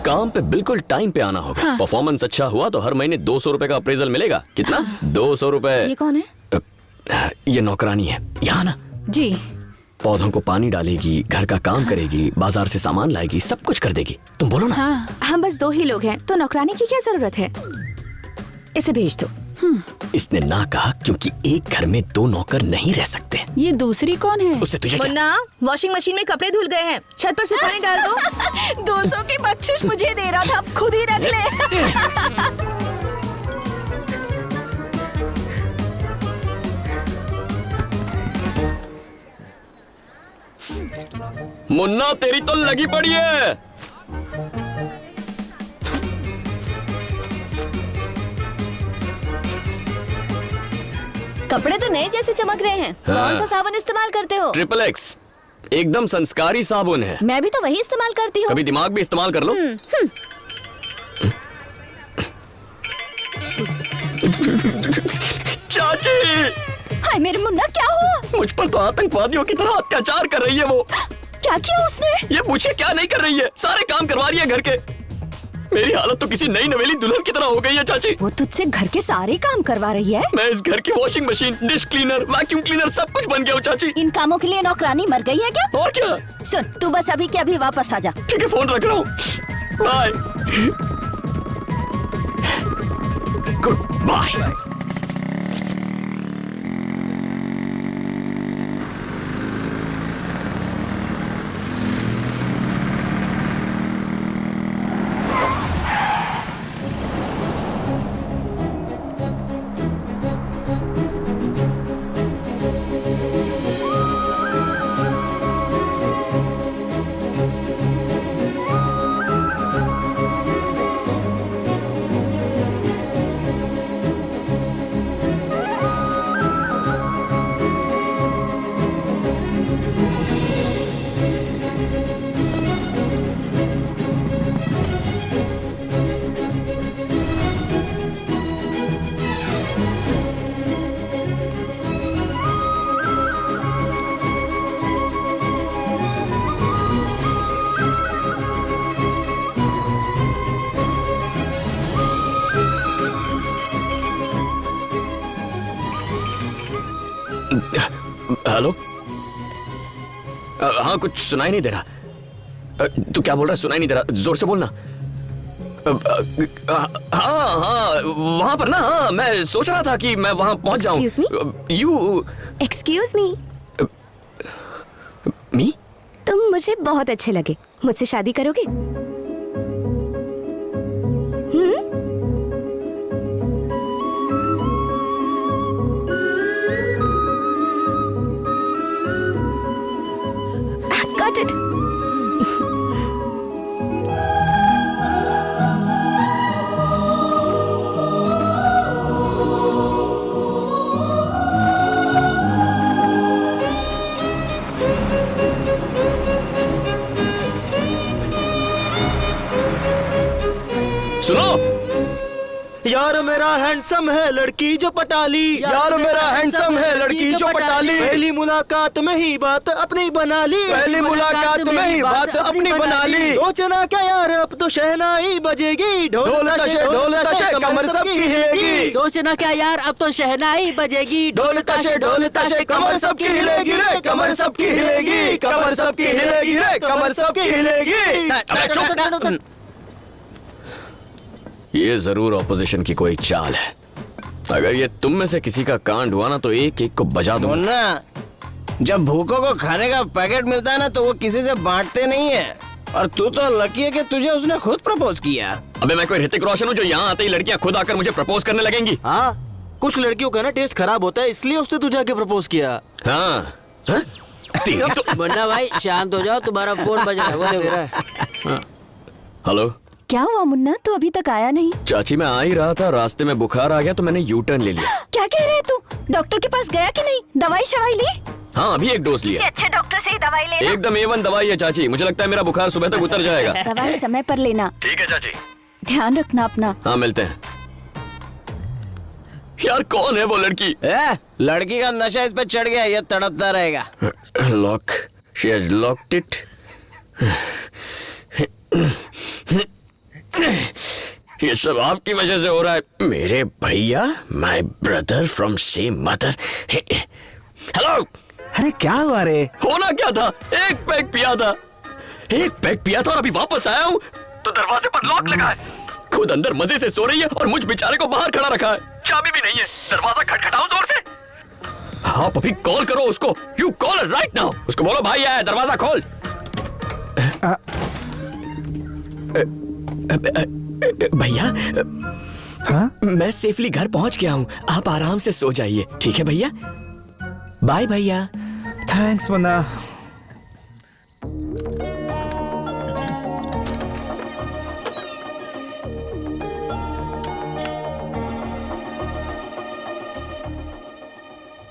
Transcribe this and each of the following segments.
काम पे बिल्कुल टाइम पे आना होगा। हाँ। परफॉर्मेंस अच्छा हुआ तो हर महीने 200 रुपए का अप्रेजल मिलेगा। कितना? 200 रुपए। ये कौन है? ये नौकरानी है यहाँ ना। जी। पौधों को पानी डालेगी, घर का काम करेगी, बाजार से सामान लाएगी, सब कुछ कर देगी। तुम बोलो ना। हाँ, हम बस 2 ही लोग हैं तो नौकरानी की क्या जरूरत है? इसे भेज दो। इसने ना कहा क्योंकि एक घर में 2 नौकर नहीं रह सकते। ये दूसरी कौन है? उससे तुझे क्या? मुन्ना, वॉशिंग मशीन में कपड़े धुल गए हैं, छत पर सुखाने डाल दो। 200 की बख्शिश मुझे दे रहा था, अब खुद ही रख ले। मुन्ना तेरी तो लगी पड़ी है। कपड़े तो नए जैसे चमक रहे हैं। हाँ। कौन सा साबुन इस्तेमाल करते हो? XXX एकदम संस्कारी साबुन है। मैं भी तो वही इस्तेमाल करती हूँ। कभी दिमाग भी इस्तेमाल कर लो। चाची, हाय मेरे मुन्ना, क्या हुआ? मुझ पर तो आतंकवादियों की तरह अत्याचार कर रही है वो। क्या किया उसने? ये पूछे क्या नहीं कर रही है, सारे काम करवा रही है घर के। मेरी हालत तो किसी नई नवेली दुल्हन की तरह हो गई है चाची। वो तुझसे घर के सारे काम करवा रही है? मैं इस घर की washing machine, dish cleaner, vacuum cleaner सब कुछ बन गया हूँ चाची। इन कामों के लिए नौकरानी मर गई है क्या? और क्या? सुन, तू बस अभी के अभी वापस आ जा। ठीक है, फोन रख रहा हूँ। बाय। Good bye. हेलो। हाँ, कुछ सुनाई नहीं दे रहा। तू क्या बोल रहा है? सुनाई नहीं दे रहा, जोर से बोलना। हाँ हाँ, वहाँ पर ना। हाँ, मैं सोच रहा था कि मैं वहाँ पहुँच जाऊँ। You excuse me. मी? तुम मुझे बहुत अच्छे लगे, मुझसे शादी करोगे? Got it. सुनो यार मेरा हैंडसम है लड़की जो पटाली। यार, मेरा हैंडसम है लड़की जो पटाली। पहली मुलाकात में ही बात अपनी बना ली। पहली मुलाकात में ही बात अपनी बना ली। सोचना क्या यार, अब तो शहनाई बजेगी। ढोल तशे कमर सबकी हिलेगी। सोचना क्या यार, अब तो शहनाई बजेगी। ढोल तशे कमर सबकी हिलेगी रे, कमर सबकी हिलेगी, कमर सबकी हिलेगी रे, कमर सबकी हिलेगी। ये जरूर ऑपोजिशन की कोई चाल है। अगर ये तुम में से किसी का कांड हुआ ना तो एक एक को बजा दूंगा। मुन्ना, जब भूखों को खाने का पैकेट मिलता है ना तो वो किसी से बांटते नहीं है। और तू तो लकी है कि तुझे उसने खुद प्रपोज किया। अबे मैं कोई ऋतिक रोशन हूँ जो यहाँ आते ही लड़कियाँ खुद आकर मुझे प्रपोज करने लगेंगी? हाँ, कुछ लड़कियों का ना टेस्ट खराब होता है, इसलिए उसने तुझे आके प्रपोज किया। हाँ, हाँ? तेरी तो। मुन्ना भाई शांत हो जाओ, तुम्हारा फोन बज रहा है, वो देखो। हेलो। क्या हुआ मुन्ना, तू अभी तक आया नहीं? चाची, मैं आ ही रहा था, रास्ते में बुखार आ गया तो मैंने यू टर्न ले लिया। क्या कह रहे तू? डॉक्टर के पास गया कि नहीं? दवाई शवाई ली? हाँ, अभी एक डोज लिया। अच्छे डॉक्टर से ही दवाई लेना। एकदम A1 दवाई है चाची, मुझे लगता है मेरा बुखार सुबह तक उतर जाएगा। दवाई समय पर लेना। ठीक है चाची। ध्यान रखना अपना। हाँ, मिलते हैं। यार, कौन है वो लड़की? लड़की का नशा इस पे चढ़ गया, ये तड़पता रहेगा। Lock, she has locked it. ये सब आपकी वजह से हो रहा है। मेरे भैया, my brother from same mother. Hello. अरे क्या हुआ रे? होना क्या था, एक पैक पिया था, एक पैक पिया था और अभी वापस आया हूँ तो दरवाजे पर लॉक लगा है। खुद अंदर मजे से सो रही है और मुझ बेचारे को बाहर खड़ा रखा है। चाबी भी नहीं है। दरवाजा खटखटाओ जोर से। आप अभी कॉल करो उसको। You call right now. उसको बोलो भाई आया, दरवाजा खोल। भैया, मैं सेफली घर पहुंच गया हूँ। आप आराम से सो जाइए, ठीक है भैया? बाय भैया। थैंक्स मुन्ना।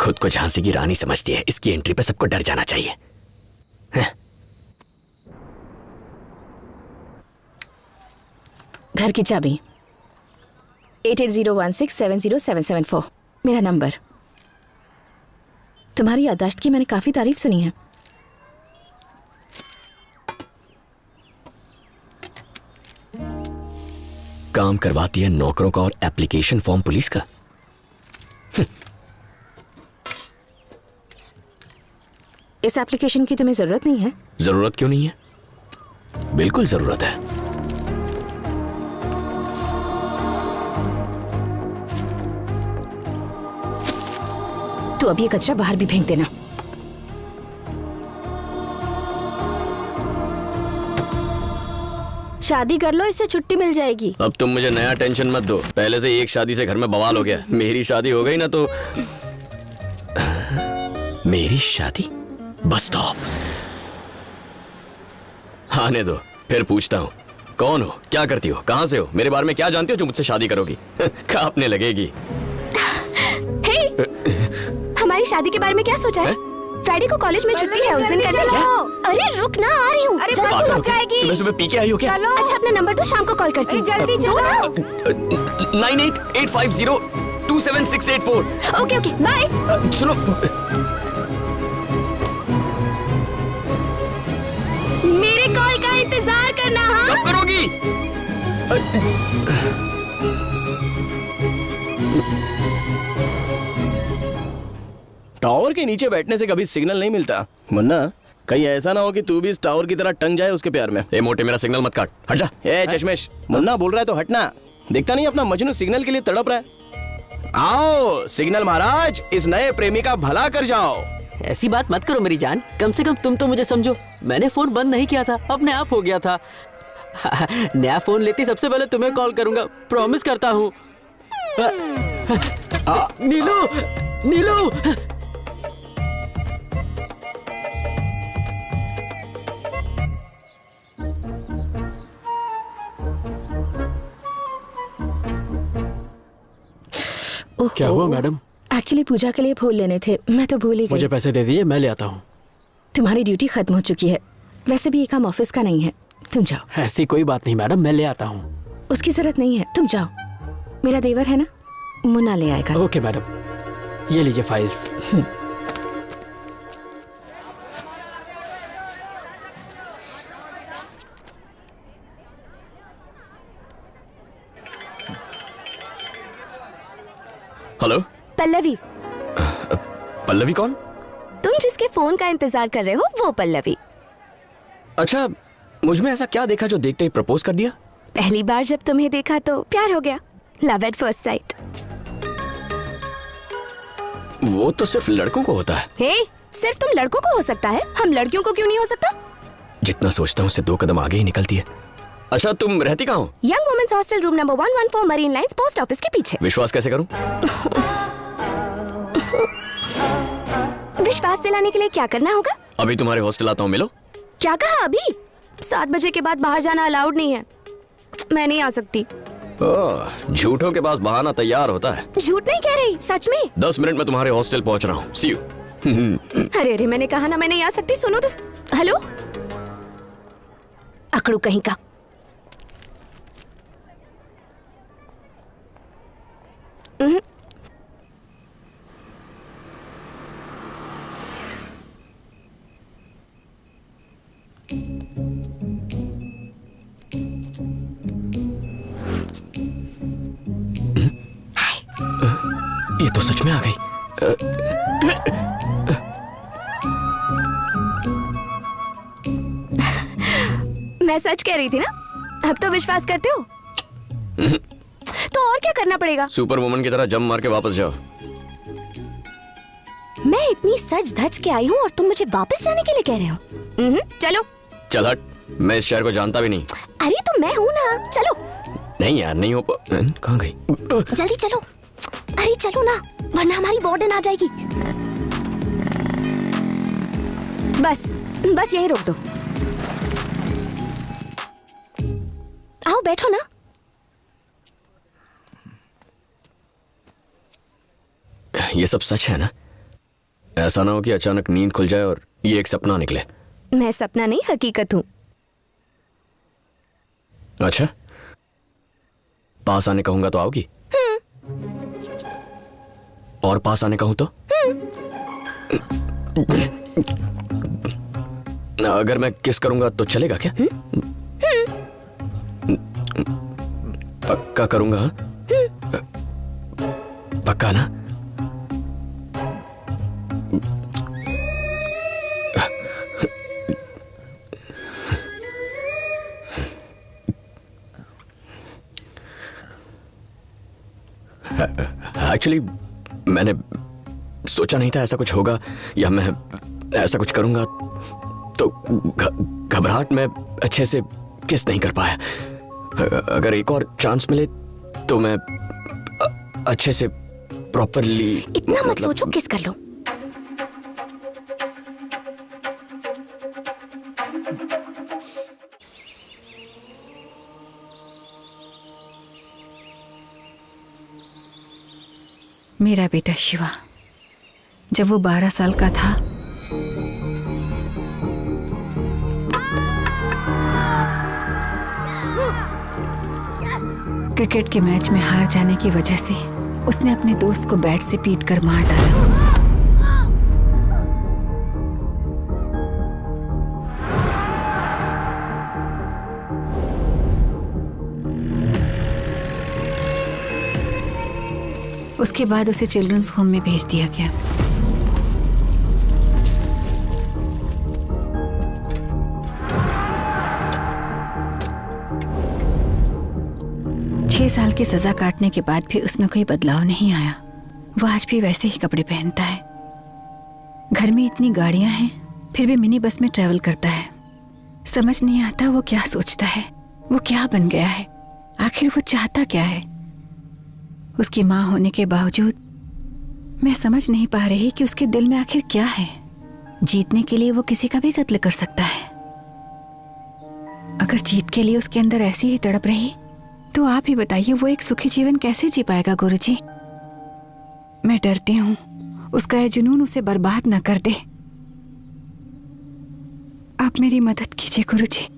खुद को झांसी की रानी समझती है। इसकी एंट्री पे सबको डर जाना चाहिए। घर की चाबी 8801670774 मेरा नंबर। तुम्हारी याददाश्त की मैंने काफी तारीफ सुनी है। काम करवाती है नौकरों का और एप्लीकेशन फॉर्म पुलिस का। इस एप्लीकेशन की तुम्हें जरूरत नहीं है। जरूरत क्यों नहीं है? बिल्कुल जरूरत है। तू अभी ये कचरा बाहर भी फेंक देना। शादी कर लो, इससे छुट्टी मिल जाएगी। अब तुम मुझे नया टेंशन मत दो। पहले से ही एक शादी से घर में बवाल हो गया। मेरी शादी हो गई ना तो मेरी शादी? Bus stop. आने दो, फिर पूछता हूँ। कौन हो, क्या करती हो, कहाँ से हो, मेरे बारे में क्या जानती हो जो मुझसे शादी करोगी? कांपने लगेगी। हे, हमारी शादी के बारे में क्या सोचा है? फ्राइडे को कॉलेज में छुट्टी है, उस दिन करते हैं। अरे रुक ना, आ रही हूँ। पागल हो क्या? सुबह सुबह पी के आई हो क्या? अच्छा अपना नंबर तो शाम को कॉल करती हूँ। जल्दी चलो। 9885027684। Okay okay bye. सुनो, मेरे कॉल का इंतजार करना। हाँ कब करोगी? टावर के नीचे बैठने से कभी सिग्नल नहीं मिलता। मुन्ना, कहीं ऐसा ना हो कि तू भी इस टावर की तरह टंग जाए उसके प्यार में। ए मोटे, मेरा सिग्नल मत काट, हट जा। ए चश्मेश, मुन्ना बोल रहा है तो हटना। देखता नहीं अपना मजनू सिग्नल के लिए तड़प रहा है। आओ सिग्नल महाराज, इस नए प्रेमी का भला कर जाओ। ऐसी बात मत करो मेरी जान, कम से कम तुम तो मुझे समझो। मैंने फोन बंद नहीं किया था, अपने आप हो गया था। नया फोन लेती सबसे पहले तुम्हें कॉल करूंगा, प्रॉमिस करता हूँ। नीलू, नीलू। क्या हुआ मैडम? एक्चुअली पूजा के लिए फूल लेने थे, मैं तो भूल ही गई। मुझे पैसे दे दीजिए, मैं ले आता हूँ। तुम्हारी ड्यूटी खत्म हो चुकी है। वैसे भी ये काम ऑफिस का नहीं है, तुम जाओ। ऐसी कोई बात नहीं मैडम, मैं ले आता हूँ। उसकी जरूरत नहीं है, तुम जाओ। मेरा देवर है ना, मुन्ना ले आएगा। ओके मैडम, ये लीजिए फाइल्स। हेलो पल्लवी। पल्लवी कौन? तुम जिसके फोन का इंतजार कर रहे हो वो पल्लवी। अच्छा, मुझ में ऐसा क्या देखा जो देखते ही प्रपोज कर दिया? पहली बार जब तुम्हें देखा तो प्यार हो गया, लव एट फर्स्ट साइट। वो तो सिर्फ लड़कों को होता है। हे, सिर्फ तुम लड़कों को हो सकता है, हम लड़कियों को क्यों नहीं हो सकता? जितना सोचता हूँ उससे 2 कदम आगे ही निकलती है। अच्छा, तुम रहती कहाँ हो? Young women's hostel room number 114 Marine Lines post office के पीछे। विश्वास कैसे करूं? विश्वास दिलाने के लिए क्या करना होगा? अभी तुम्हारे हॉस्टल आता हूँ, मिलो। क्या कहा? अभी 7 बजे के बाद बाहर जाना अलाउड नहीं है। मैं नहीं आ सकती। झूठों के पास बहाना तैयार होता है। झूठ नहीं कह रही, सच में। 10 मिनट में तुम्हारे हॉस्टल पहुंच रहा हूँ। सी यू। अरे अरे, मैंने कहा ना मैं नहीं आ सकती। सुनो तो। हेलो, अकड़ू कहीं का। सच में आ गई। मैं सच कह रही थी ना, अब तो विश्वास करते हो? तो और क्या करना पड़ेगा? सुपर वुमन की तरह जंप मार के वापस जाओ। मैं इतनी सज धज के आई हूँ और तुम मुझे वापस जाने के लिए कह रहे हो? चलो। चल हट, मैं इस शहर को जानता भी नहीं। अरे तो मैं हूँ ना, चलो। नहीं यार, नहीं हो कहाँ गई? जल्दी चलो। अरे चलो ना, वरना हमारी वार्डन आ जाएगी। बस बस यहीं रोक दो। आओ बैठो ना। ये सब सच है ना? ऐसा ना हो कि अचानक नींद खुल जाए और ये एक सपना निकले। मैं सपना नहीं, हकीकत हूँ। अच्छा, पास आने कहूंगा तो आओगी? और पास आने कहूं तो? अगर मैं किस करूंगा तो चलेगा क्या? पक्का करूंगा? हाँ? पक्का ना? एक्चुअली मैंने सोचा नहीं था ऐसा कुछ होगा या मैं ऐसा कुछ करूंगा, तो घबराहट में अच्छे से किस नहीं कर पाया। अगर एक और चांस मिले तो मैं अच्छे से प्रॉपरली। इतना मत सोचो, किस कर लो। मेरा बेटा शिवा जब वो 12 साल का था, क्रिकेट के मैच में हार जाने की वजह से उसने अपने दोस्त को बैट से पीटकर मार डाला। उसके बाद उसे चिल्ड्रंस होम में भेज दिया गया। छह साल की सजा काटने के बाद भी उसमें कोई बदलाव नहीं आया। वो आज भी वैसे ही कपड़े पहनता है। घर में इतनी गाड़ियां हैं फिर भी मिनी बस में ट्रेवल करता है। समझ नहीं आता वो क्या सोचता है, वो क्या बन गया है, आखिर वो चाहता क्या है। उसकी माँ होने के बावजूद मैं समझ नहीं पा रही कि उसके दिल में आखिर क्या है। जीतने के लिए वो किसी का भी कत्ल कर सकता है। अगर जीत के लिए उसके अंदर ऐसी ही तड़प रही तो आप ही बताइए वो एक सुखी जीवन कैसे जी पाएगा गुरुजी। मैं डरती हूँ उसका यह जुनून उसे बर्बाद न कर दे। आप मेरी मदद कीजिए गुरुजी।